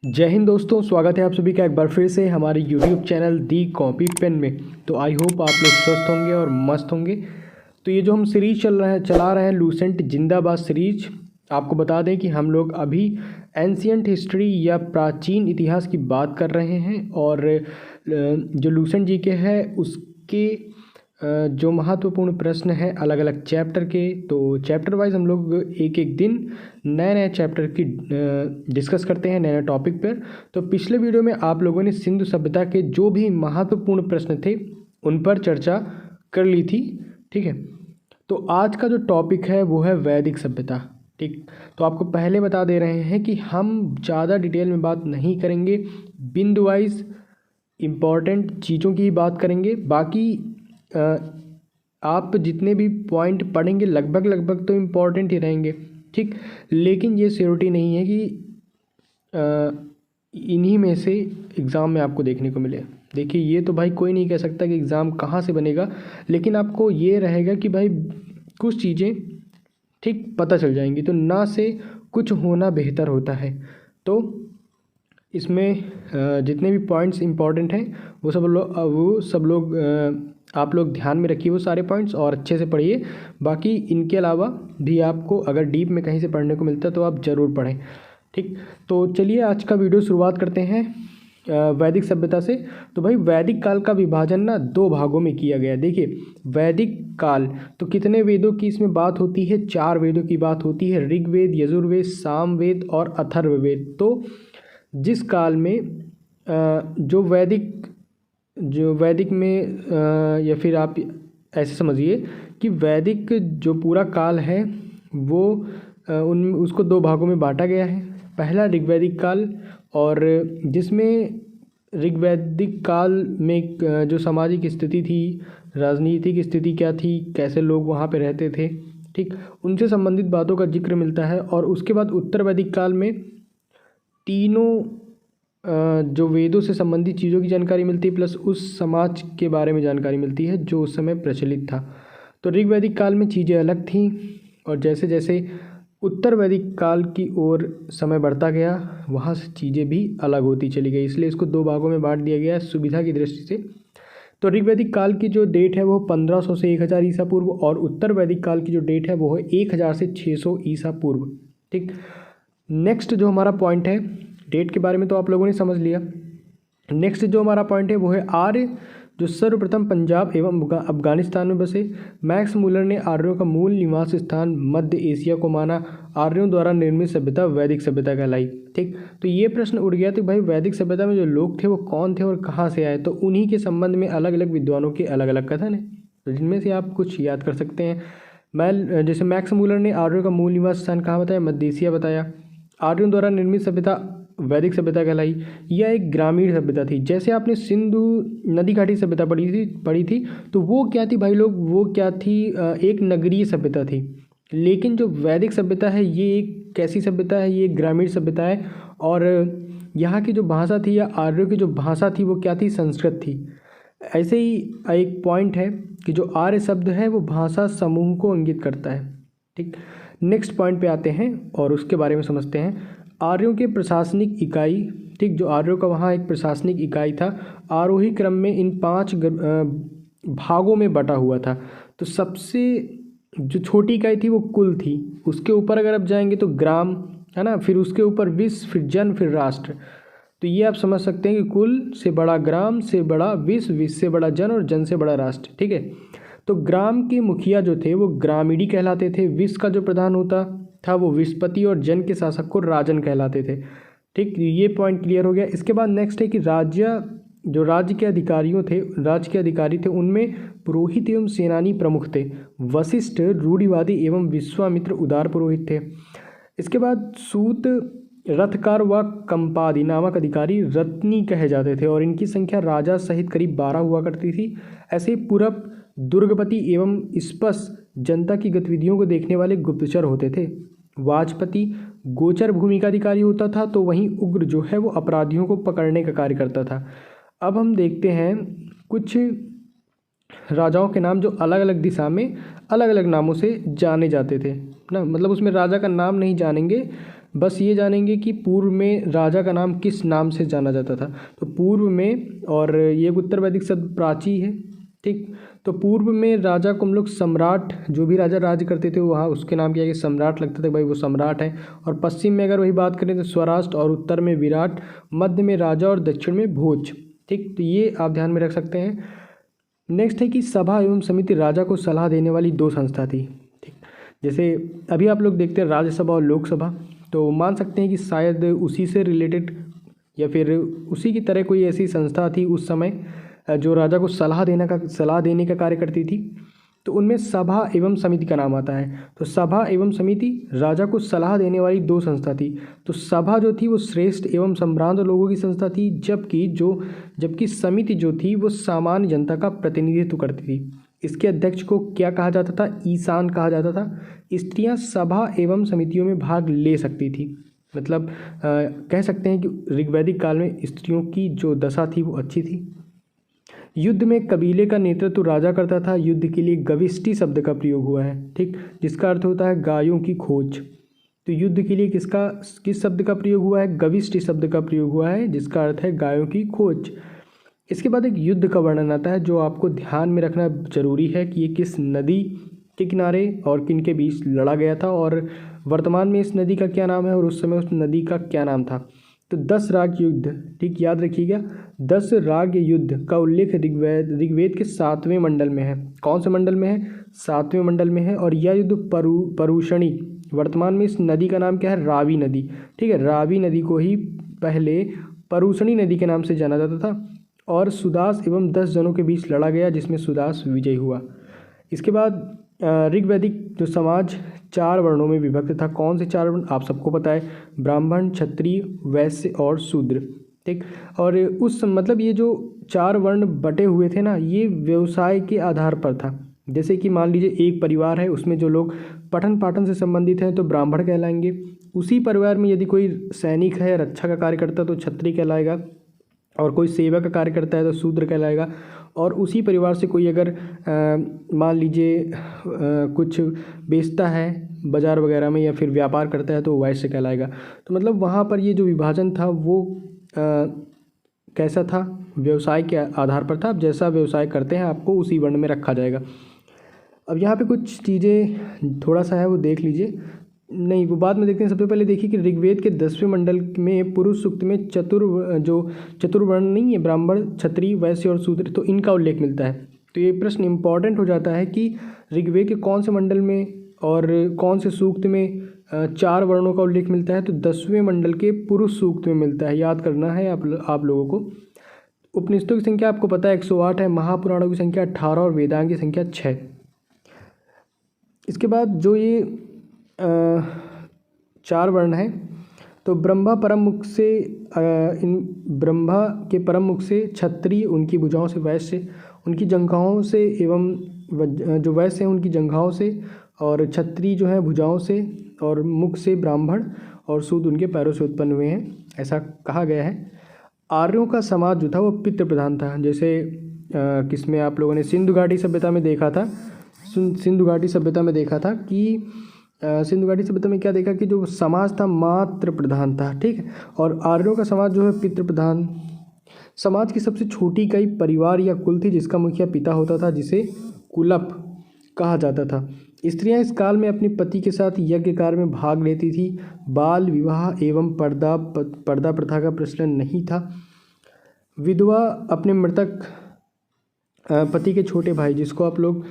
जय हिंद दोस्तों, स्वागत है आप सभी का एक बार फिर से हमारे YouTube चैनल दी कॉपी पेन में। तो आई होप आप लोग स्वस्थ होंगे और मस्त होंगे। तो ये जो हम सीरीज़ चला रहे हैं लूसेंट जिंदाबाद सीरीज, आपको बता दें कि हम लोग अभी एंशियंट हिस्ट्री या प्राचीन इतिहास की बात कर रहे हैं। और जो लूसेंट जी के है उसके जो महत्वपूर्ण प्रश्न हैं अलग अलग चैप्टर के, तो चैप्टर वाइज हम लोग एक एक दिन नए नए चैप्टर की डिस्कस करते हैं नए नए टॉपिक पर। तो पिछले वीडियो में आप लोगों ने सिंधु सभ्यता के जो भी महत्वपूर्ण प्रश्न थे उन पर चर्चा कर ली थी, ठीक है। तो आज का जो टॉपिक है वो है वैदिक सभ्यता, ठीक। तो आपको पहले बता दे रहे हैं कि हम ज़्यादा डिटेल में बात नहीं करेंगे, बिंदु वाइज इम्पॉर्टेंट चीज़ों की ही बात करेंगे। बाकी आप जितने भी पॉइंट पढ़ेंगे लगभग तो इम्पॉर्टेंट ही रहेंगे, ठीक। लेकिन ये श्योरिटी नहीं है कि इन्हीं में से एग्ज़ाम में आपको देखने को मिले। देखिए, ये तो भाई कोई नहीं कह सकता कि एग्ज़ाम कहाँ से बनेगा, लेकिन आपको ये रहेगा कि भाई कुछ चीज़ें ठीक पता चल जाएंगी। तो ना से कुछ होना बेहतर होता है। तो इसमें जितने भी पॉइंट्स इम्पॉर्टेंट हैं वो सब लोग आप लोग ध्यान में रखिए वो सारे पॉइंट्स और अच्छे से पढ़िए। बाकी इनके अलावा भी आपको अगर डीप में कहीं से पढ़ने को मिलता है तो आप ज़रूर पढ़ें, ठीक। तो चलिए आज का वीडियो शुरुआत करते हैं वैदिक सभ्यता से। तो भाई वैदिक काल का विभाजन ना दो भागों में किया गया। देखिए, वैदिक काल तो कितने वेदों की इसमें बात होती है? 4 वेदों की बात होती है, ऋग्वेद, यजुर्वेद, सामवेद और अथर्ववेद। तो जिस काल में जो वैदिक में या फिर आप ऐसे समझिए कि वैदिक जो पूरा काल है वो उसको दो भागों में बांटा गया है। पहला ऋग्वैदिक काल, और जिसमें ऋग्वैदिक काल में जो सामाजिक स्थिति थी, राजनीतिक स्थिति क्या थी, कैसे लोग वहाँ पे रहते थे, ठीक, उनसे संबंधित बातों का जिक्र मिलता है। और उसके बाद उत्तर वैदिक काल में तीनों जो वेदों से संबंधित चीज़ों की जानकारी मिलती है, प्लस उस समाज के बारे में जानकारी मिलती है जो उस समय प्रचलित था। तो ऋग्वैदिक काल में चीज़ें अलग थीं, और जैसे जैसे उत्तर वैदिक काल की ओर समय बढ़ता गया वहाँ से चीज़ें भी अलग होती चली गई। इसलिए इसको दो भागों में बांट दिया गया है सुविधा की दृष्टि से। तो ऋग्वैदिक काल की जो डेट है वो 1500 से 1000 ईसा पूर्व, और उत्तर वैदिक काल की जो डेट है वो है 1000 से 600 ईसा पूर्व, ठीक। नेक्स्ट जो हमारा पॉइंट है, डेट के बारे में तो आप लोगों ने समझ लिया। नेक्स्ट जो हमारा पॉइंट है वो है आर्य, जो सर्वप्रथम पंजाब एवं अफगानिस्तान में बसे। मैक्स मूलर ने आर्यों का मूल निवास स्थान मध्य एशिया को माना। आर्यों द्वारा निर्मित सभ्यता वैदिक सभ्यता कहलाई, ठीक। तो ये प्रश्न उठ गया तो भाई वैदिक सभ्यता में जो लोग थे वो कौन थे और कहाँ से आए? तो उन्हीं के संबंध में अलग अलग विद्वानों के अलग अलग कथन है, तो जिनमें से आप कुछ याद कर सकते हैं। जैसे मैक्स मूलर ने आर्यों का मूल निवास स्थान कहाँ बताया? मध्य एशिया बताया। आर्यों द्वारा निर्मित सभ्यता वैदिक सभ्यता कहलाई। यह एक ग्रामीण सभ्यता थी। जैसे आपने सिंधु नदी घाटी सभ्यता पढ़ी थी तो वो क्या थी भाई लोग? वो क्या थी? एक नगरीय सभ्यता थी। लेकिन जो वैदिक सभ्यता है ये एक कैसी सभ्यता है? ये एक ग्रामीण सभ्यता है। और यहाँ की जो भाषा थी या आर्यों की जो भाषा थी वो क्या थी? संस्कृत थी। ऐसे ही एक पॉइंट है कि जो आर्य शब्द है वो भाषा समूह को इंगित करता है, ठीक। नेक्स्ट पॉइंट पे आते हैं और उसके बारे में समझते हैं। आर्यों के प्रशासनिक इकाई, ठीक, जो आर्यों का वहाँ एक प्रशासनिक इकाई था, आरोही क्रम में इन 5 भागों में बटा हुआ था। तो सबसे जो छोटी इकाई थी वो कुल थी, उसके ऊपर अगर आप जाएंगे तो ग्राम है ना, फिर उसके ऊपर विश्व, फिर जन, फिर राष्ट्र। तो ये आप समझ सकते हैं कि कुल से बड़ा ग्राम, से बड़ा विश्व, विश्व से बड़ा जन और जन से बड़ा राष्ट्र, ठीक है। तो ग्राम के मुखिया जो थे वो ग्रामीणी कहलाते थे। विश्व का जो प्रधान होता था वो विश्वपति, और जन के शासक को राजन कहलाते थे, ठीक। ये पॉइंट क्लियर हो गया। इसके बाद नेक्स्ट है कि राज्य के अधिकारी थे उनमें पुरोहित एवं सेनानी प्रमुख थे। वशिष्ठ रूढ़िवादी एवं विश्वामित्र उदार पुरोहित थे। इसके बाद सूत, रथकार व कंपादी नामक अधिकारी रत्नी कहे जाते थे, और इनकी संख्या राजा सहित करीब 12 हुआ करती थी। ऐसे ही पुरप, दुर्गपति एवं स्पष्ट जनता की गतिविधियों को देखने वाले गुप्तचर होते थे। वाजपति गोचर भूमि का अधिकारी होता था, तो वहीं उग्र जो है वो अपराधियों को पकड़ने का कार्य करता था। अब हम देखते हैं कुछ राजाओं के नाम जो अलग अलग दिशा में अलग अलग नामों से जाने जाते थे ना, मतलब उसमें राजा का नाम नहीं जानेंगे, बस ये जानेंगे कि पूर्व में राजा का नाम किस नाम से जाना जाता था। तो पूर्व में, और ये उत्तर वैदिक शब्द प्राची है, ठीक। तो पूर्व में राजा को हम लोग सम्राट, जो भी राजा राज करते थे वहाँ उसके नाम क्या है, सम्राट लगता था, भाई वो सम्राट है। और पश्चिम में अगर वही बात करें तो स्वराष्ट्र, और उत्तर में विराट, मध्य में राजा और दक्षिण में भोज, ठीक। तो ये आप ध्यान में रख सकते हैं। नेक्स्ट है कि सभा एवं समिति राजा को सलाह देने वाली दो संस्था थी, ठीक। जैसे अभी आप लोग देखते हैं राज्यसभा और लोकसभा, तो मान सकते हैं कि शायद उसी से रिलेटेड या फिर उसी की तरह कोई ऐसी संस्था थी उस समय जो राजा को सलाह देने का कार्य करती थी। तो उनमें सभा एवं समिति का नाम आता है। तो सभा एवं समिति राजा को सलाह देने वाली दो संस्था थी। तो सभा जो थी वो श्रेष्ठ एवं संभ्रांत लोगों की संस्था थी, जबकि समिति जो थी वो सामान्य जनता का प्रतिनिधित्व करती थी। इसके अध्यक्ष को क्या कहा जाता था, ईशान कहा जाता था। स्त्रियां सभा एवं समितियों में भाग ले सकती थी। मतलब कह सकते हैं कि ऋग्वैदिक काल में स्त्रियों की जो दशा थी वो अच्छी थी। युद्ध में कबीले का नेतृत्व राजा करता था। युद्ध के लिए गविष्टि शब्द का प्रयोग हुआ है, ठीक, जिसका अर्थ होता है गायों की खोज। तो युद्ध के लिए किस शब्द का प्रयोग हुआ है, गविष्टि शब्द का प्रयोग हुआ है, जिसका अर्थ है गायों की खोज। इसके बाद एक युद्ध का वर्णन आता है जो आपको ध्यान में रखना जरूरी है कि ये किस नदी के किनारे और किन के बीच लड़ा गया था, और वर्तमान में इस नदी का क्या नाम है, और उस समय उस नदी का क्या नाम था। तो 10 राग युद्ध, ठीक, याद रखिएगा, 10 राग युद्ध का उल्लेख ऋग्वेद के 7वें मंडल में है। कौन से मंडल में है, 7वें मंडल में है। और यह युद्ध परुषणी, वर्तमान में इस नदी का नाम क्या है, रावी नदी, ठीक है। रावी नदी को ही पहले परुषणी नदी के नाम से जाना जाता था। और सुदास एवं 10 जनों के बीच लड़ा गया, जिसमें सुदास विजयी हुआ। इसके बाद ऋग्वैदिक जो समाज 4 वर्णों में विभक्त था। कौन से 4 वर्ण, आप सबको पता है, ब्राह्मण, क्षत्रिय, वैश्य और शूद्र, ठीक। और मतलब ये जो 4 वर्ण बटे हुए थे ना, ये व्यवसाय के आधार पर था। जैसे कि मान लीजिए एक परिवार है, उसमें जो लोग पठन पाठन से संबंधित हैं तो ब्राह्मण कहलाएंगे। उसी परिवार में यदि कोई सैनिक है, रक्षा का कार्य करता है तो क्षत्रिय कहलाएगा, और कोई सेवा का कार्य करता है तो शूद्र कहलाएगा। और उसी परिवार से कोई अगर मान लीजिए कुछ बेचता है बाज़ार वगैरह में या फिर व्यापार करता है तो वैश्य कहलाएगा। तो मतलब वहाँ पर ये जो विभाजन था वो कैसा था, व्यवसाय के आधार पर था। अब जैसा व्यवसाय करते हैं आपको उसी वर्ण में रखा जाएगा। अब यहाँ पे कुछ चीज़ें थोड़ा सा है वो देख लीजिए, नहीं वो बाद में देखते हैं। सबसे पहले देखिए कि ऋग्वेद के 10वें मंडल में पुरुष सूक्त में चतुर्वर्ण नहीं है, ब्राह्मण, क्षत्रिय, वैश्य और शूद्र, तो इनका उल्लेख मिलता है। तो ये प्रश्न इंपॉर्टेंट हो जाता है कि ऋग्वेद के कौन से मंडल में और कौन से सूक्त में 4 वर्णों का उल्लेख मिलता है। तो 10वें मंडल के पुरुष सूक्त में मिलता है, याद करना है आप लोगों को। उपनिषदों की संख्या आपको पता है 108 है, महापुराणों की संख्या 18 और वेदांग की संख्या 6। इसके बाद जो ये 4 वर्ण हैं, तो ब्रह्मा परम मुख से इन ब्रह्मा के परम मुख से क्षत्रिय, उनकी भुजाओं से वैश्य, उनकी जंघाओं से, एवं जो वैश्य हैं उनकी जंघाओं से, और क्षत्रिय जो है भुजाओं से और मुख से ब्राह्मण, और शूद्र उनके पैरों से उत्पन्न हुए हैं, ऐसा कहा गया है। आर्यों का समाज जो था वो पितृ प्रधान था। जैसे किसमें आप लोगों ने सिंधु घाटी सभ्यता में देखा था, सिंधु घाटी सभ्यता में देखा था कि सिंधु घाटी सभ्यता में क्या देखा कि जो समाज था मातृ प्रधान था, ठीक है। और आर्यों का समाज जो है पितृ प्रधान। समाज की सबसे छोटी इकाई परिवार या कुल थी, जिसका मुखिया पिता होता था, जिसे कुलप कहा जाता था। स्त्रियां इस काल में अपने पति के साथ यज्ञ कार्य में भाग लेती थी। बाल विवाह एवं पर्दा प्रथा का प्रचलन नहीं था। विधवा अपने मृतक पति के छोटे भाई, जिसको आप लोग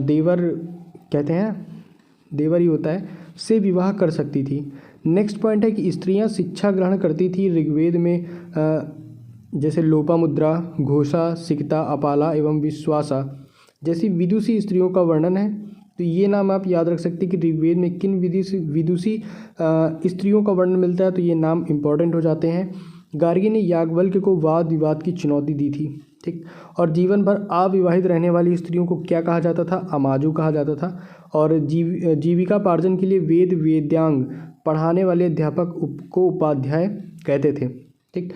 देवर कहते हैं, देवर ही होता है, से विवाह कर सकती थी। नेक्स्ट पॉइंट है कि स्त्रियां शिक्षा ग्रहण करती थी। ऋग्वेद में जैसे लोपामुद्रा, घोषा, सिकता, अपाला एवं विश्वासा जैसी विदुषी स्त्रियों का वर्णन है। तो ये नाम आप याद रख सकते हैं कि ऋग्वेद में किन विदुषी स्त्रियों का वर्णन मिलता है, तो ये नाम इंपॉर्टेंट हो जाते हैं। गार्गी ने याज्ञवल्क्य को वाद विवाद की चुनौती दी थी, ठीक। और जीवन भर अविवाहित रहने वाली स्त्रियों को क्या कहा जाता था, अमाजु कहा जाता था। और जीविकापार्जन के लिए वेद्यांग पढ़ाने वाले अध्यापक को उपाध्याय कहते थे, ठीक।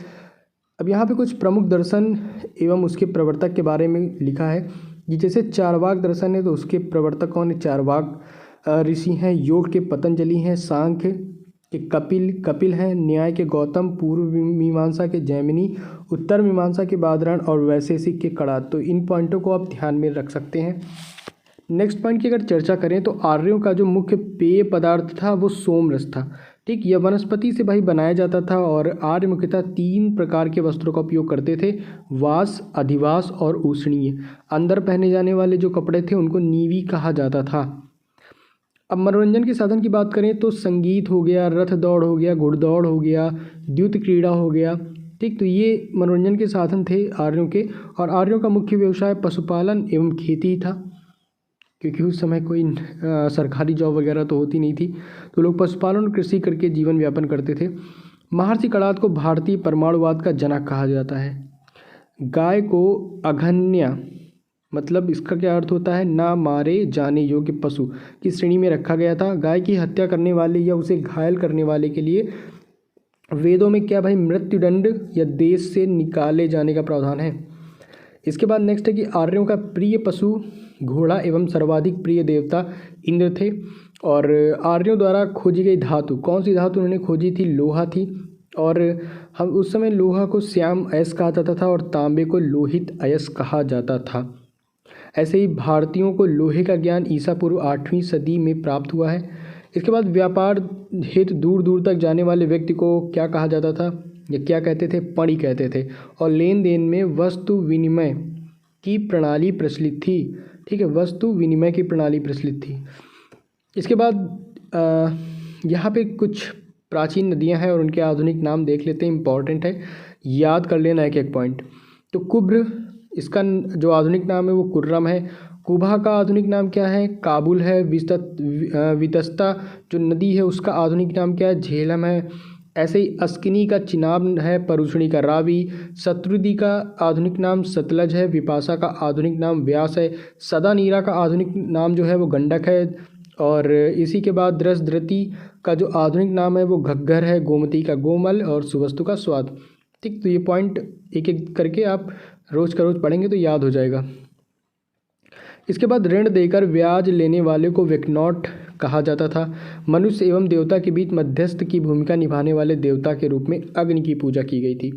अब यहाँ पे कुछ प्रमुख दर्शन एवं उसके प्रवर्तक के बारे में लिखा है कि जैसे चारवाक दर्शन है तो उसके प्रवर्तक कौन है, चारवाक ऋषि हैं। योग के पतंजलि हैं। सांख्य एक कपिल है, न्याय के गौतम, पूर्व मीमांसा के जैमिनी, उत्तर मीमांसा के बादरायण और वैशेषिक के कणाद। तो इन पॉइंटों को आप ध्यान में रख सकते हैं। नेक्स्ट पॉइंट की अगर चर्चा करें तो आर्यों का जो मुख्य पेय पदार्थ था वो सोमरस था। ठीक, यह वनस्पति से भाई बनाया जाता था और आर्य मुख्यतः 3 प्रकार के वस्त्रों का उपयोग करते थे, वास, अधिवास और उष्णीय। अंदर पहने जाने वाले जो कपड़े थे उनको नीवी कहा जाता था। अब मनोरंजन के साधन की बात करें तो संगीत हो गया, रथ दौड़ हो गया, घुड़दौड़ हो गया, द्युत क्रीड़ा हो गया। ठीक, तो ये मनोरंजन के साधन थे आर्यों के। और आर्यों का मुख्य व्यवसाय पशुपालन एवं खेती था, क्योंकि उस समय कोई सरकारी जॉब वगैरह तो होती नहीं थी, तो लोग पशुपालन और कृषि करके जीवन यापन करते थे। महर्षि कणाद को भारतीय परमाणुवाद का जनक कहा जाता है। गाय को अघन्य, मतलब इसका क्या अर्थ होता है, ना मारे जाने योग्य पशु की श्रेणी में रखा गया था। गाय की हत्या करने वाले या उसे घायल करने वाले के लिए वेदों में क्या भाई मृत्युदंड या देश से निकाले जाने का प्रावधान है। इसके बाद नेक्स्ट है कि आर्यों का प्रिय पशु घोड़ा एवं सर्वाधिक प्रिय देवता इंद्र थे। और आर्यों द्वारा खोजी गई धातु, कौन सी धातु उन्होंने खोजी थी, लोहा थी। और हम उस समय लोहा को श्याम अयस कहा जाता था और तांबे को लोहित अयस कहा जाता था। ऐसे ही भारतीयों को लोहे का ज्ञान ईसा पूर्व 8वीं सदी में प्राप्त हुआ है। इसके बाद व्यापार हेतु दूर दूर तक जाने वाले व्यक्ति को क्या कहा जाता था, या क्या कहते थे, पणी कहते थे। और लेन देन में वस्तु विनिमय की प्रणाली प्रचलित थी। ठीक है, वस्तु विनिमय की प्रणाली प्रचलित थी। इसके बाद यहाँ पे कुछ प्राचीन नदियाँ हैं और उनके आधुनिक नाम देख लेते हैं, इंपॉर्टेंट है, याद कर लेना एक एक पॉइंट। तो कुब्र, इसका जो आधुनिक नाम है वो कुर्रम है। कुबा का आधुनिक नाम क्या है, काबुल है। वितस्ता जो नदी है उसका आधुनिक नाम क्या है, झेलम है। ऐसे ही अस्किनी का चिनाब है, परुष्णी का रावी। शत्रुदी का आधुनिक नाम सतलज है। विपाशा का आधुनिक नाम व्यास है। सदानीरा का आधुनिक नाम जो है वो गंडक है। और इसी के बाद द्रष्टद्रति का जो आधुनिक नाम है वो घग्गर है। गोमती का गोमल और सुवस्तु का स्वाद। ठीक, तो ये पॉइंट एक एक करके आप रोज़ का रोज़ पढ़ेंगे तो याद हो जाएगा। इसके बाद ऋण देकर ब्याज लेने वाले को वेकनॉट कहा जाता था। मनुष्य एवं देवता के बीच मध्यस्थ की भूमिका निभाने वाले देवता के रूप में अग्नि की पूजा की गई थी।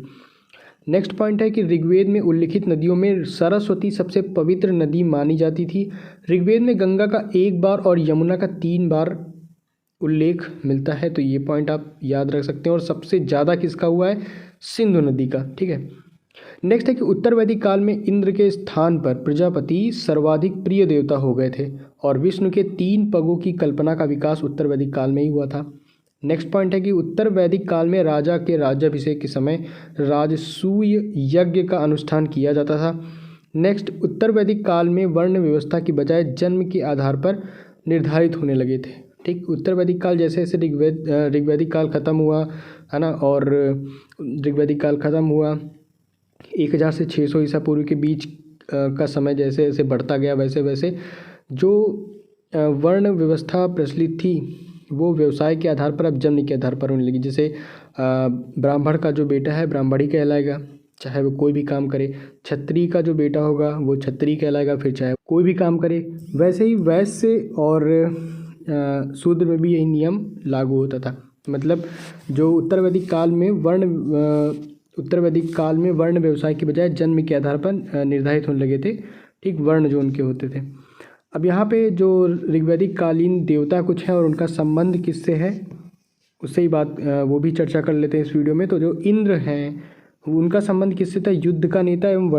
नेक्स्ट पॉइंट है कि ऋग्वेद में उल्लिखित नदियों में सरस्वती सबसे पवित्र नदी मानी जाती थी। ऋग्वेद में गंगा का 1 बार और यमुना का 3 बार उल्लेख मिलता है, तो ये पॉइंट आप याद रख सकते हैं। और सबसे ज़्यादा किसका हुआ है, सिंधु नदी का। ठीक है, नेक्स्ट है कि उत्तर वैदिक काल में इंद्र के स्थान पर प्रजापति सर्वाधिक प्रिय देवता हो गए थे और विष्णु के 3 पगों की कल्पना का विकास उत्तर वैदिक काल में ही हुआ था। नेक्स्ट पॉइंट है कि उत्तर वैदिक काल में राजा के राज्याभिषेक के समय राजसूय यज्ञ का अनुष्ठान किया जाता था। नेक्स्ट, उत्तर वैदिक काल में वर्ण व्यवस्था की बजाय जन्म के आधार पर निर्धारित होने लगे थे। ठीक, उत्तर वैदिक काल जैसे जैसे ऋग्वैदिक काल ख़त्म हुआ है ना, और ऋग्वैदिक काल ख़त्म हुआ 1000 से 600 ईसा पूर्व के बीच का समय जैसे जैसे बढ़ता गया, वैसे वैसे जो वर्ण व्यवस्था प्रचलित थी वो व्यवसाय के आधार पर अब जन्म के आधार पर होने लगी। जैसे ब्राह्मण का जो बेटा है ब्राह्मण ही कहलाएगा, चाहे वो कोई भी काम करे। क्षत्रिय का जो बेटा होगा वो क्षत्रिय कहलाएगा, फिर चाहे कोई भी काम करे। वैसे ही वैश्य और शूद्र में भी यही नियम लागू होता था। मतलब जो उत्तर वैदिक काल में वर्ण व्यवसाय के बजाय जन्म के आधार पर निर्धारित होने लगे थे। ठीक, वर्ण जो उनके होते थे। अब यहाँ पे जो ऋग्वैदिक कालीन देवता कुछ हैं और उनका संबंध किससे है उससे ही बात वो भी चर्चा कर लेते हैं इस वीडियो में। तो जो इंद्र हैं उनका संबंध किससे था, युद्ध का नेता एवं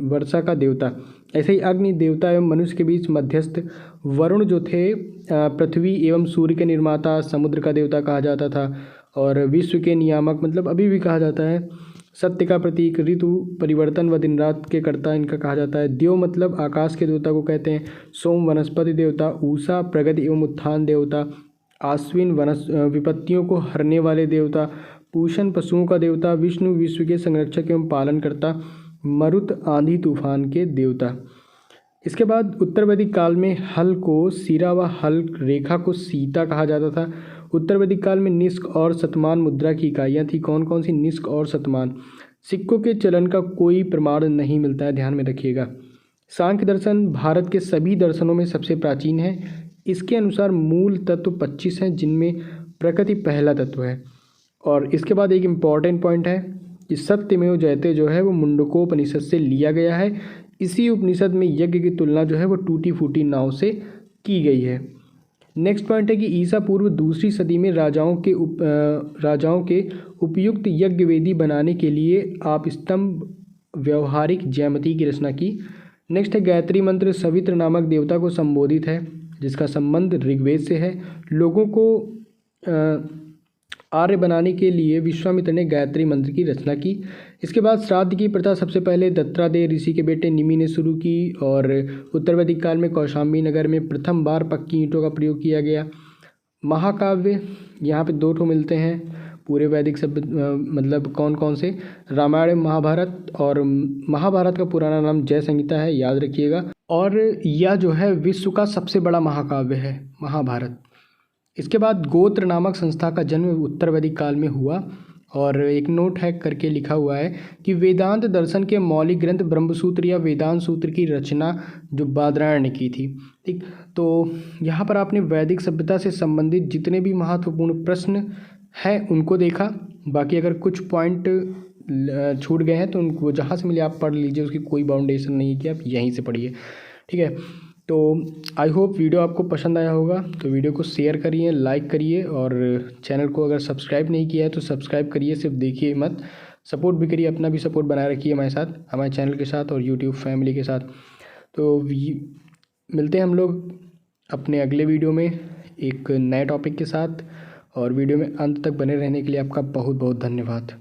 वर्षा का देवता। ऐसे ही अग्नि देवता एवं मनुष्य के बीच मध्यस्थ। वरुण जो थे पृथ्वी एवं सूर्य के निर्माता, समुद्र का देवता कहा जाता था और विश्व के नियामक मतलब अभी भी कहा जाता है। सत्य का प्रतीक, ऋतु परिवर्तन व दिन रात के कर्ता इनका कहा जाता है। देव मतलब आकाश के देवता को कहते हैं। सोम वनस्पति देवता, उषा प्रगति एवं उत्थान देवता, आश्विन विपत्तियों को हरने वाले देवता, पूषण पशुओं का देवता, विष्णु विश्व के संरक्षक एवं पालनकर्ता, मरुत आंधी तूफान के देवता। इसके बाद उत्तर वैदिक काल में हल को सिरा व हल रेखा को सीता कहा जाता था। उत्तर वैदिक काल में निष्क और शतमान मुद्रा की इकाइयाँ थी। कौन कौन सी, निष्क और शतमान। सिक्कों के चलन का कोई प्रमाण नहीं मिलता है, ध्यान में रखिएगा। सांख्य दर्शन भारत के सभी दर्शनों में सबसे प्राचीन है। इसके अनुसार मूल तत्व 25 हैं, जिनमें प्रकृति पहला तत्व है। और इसके बाद एक इम्पॉर्टेंट पॉइंट है कि सत्यमेव जयते जो है वो मुंडकोपनिषद से लिया गया है। इसी उपनिषद में यज्ञ की तुलना जो है वो टूटी फूटी नाव से की गई है। नेक्स्ट पॉइंट है कि ईसा पूर्व दूसरी सदी में राजाओं के उपयुक्त यज्ञ वेदी बनाने के लिए आप स्तंभ व्यवहारिक ज्यामिति की रचना की। नेक्स्ट है गायत्री मंत्र सवित्र नामक देवता को संबोधित है, जिसका संबंध ऋग्वेद से है। लोगों को आर्य बनाने के लिए विश्वामित्र ने गायत्री मंत्र की रचना की। इसके बाद श्राद्ध की प्रथा सबसे पहले दत्तात्रेय ऋषि के बेटे निमि ने शुरू की और उत्तर वैदिक काल में कौशाम्बी नगर में प्रथम बार पक्की ईंटों का प्रयोग किया गया। महाकाव्य यहाँ पे 2 ठो मिलते हैं पूरे वैदिक मतलब कौन कौन से, रामायण महाभारत, और महाभारत का पुराना नाम जय संहिता है, याद रखिएगा। और यह जो है विश्व का सबसे बड़ा महाकाव्य है महाभारत। इसके बाद गोत्र नामक संस्था का जन्म उत्तर वैदिक काल में हुआ और एक नोट है करके लिखा हुआ है कि वेदांत दर्शन के मौलिक ग्रंथ ब्रह्मसूत्र या वेदांत सूत्र की रचना जो बादरायण ने की थी। ठीक, तो यहाँ पर आपने वैदिक सभ्यता से संबंधित जितने भी महत्वपूर्ण प्रश्न हैं उनको देखा। बाकी अगर कुछ पॉइंट छूट गए हैं तो उनको जहाँ से मिले आप पढ़ लीजिए, उसकी कोई बाउंडेशन नहीं है कि आप यहीं से पढ़िए। ठीक है, तो आई होप वीडियो आपको पसंद आया होगा। तो वीडियो को शेयर करिए, लाइक करिए और चैनल को अगर सब्सक्राइब नहीं किया है तो सब्सक्राइब करिए, सिर्फ देखिए मत, सपोर्ट भी करिए, अपना भी सपोर्ट बनाए रखिए हमारे साथ, हमारे चैनल के साथ और यूट्यूब फैमिली के साथ। तो मिलते हैं हम लोग अपने अगले वीडियो में एक नए टॉपिक के साथ, और वीडियो में अंत तक बने रहने के लिए आपका बहुत बहुत धन्यवाद।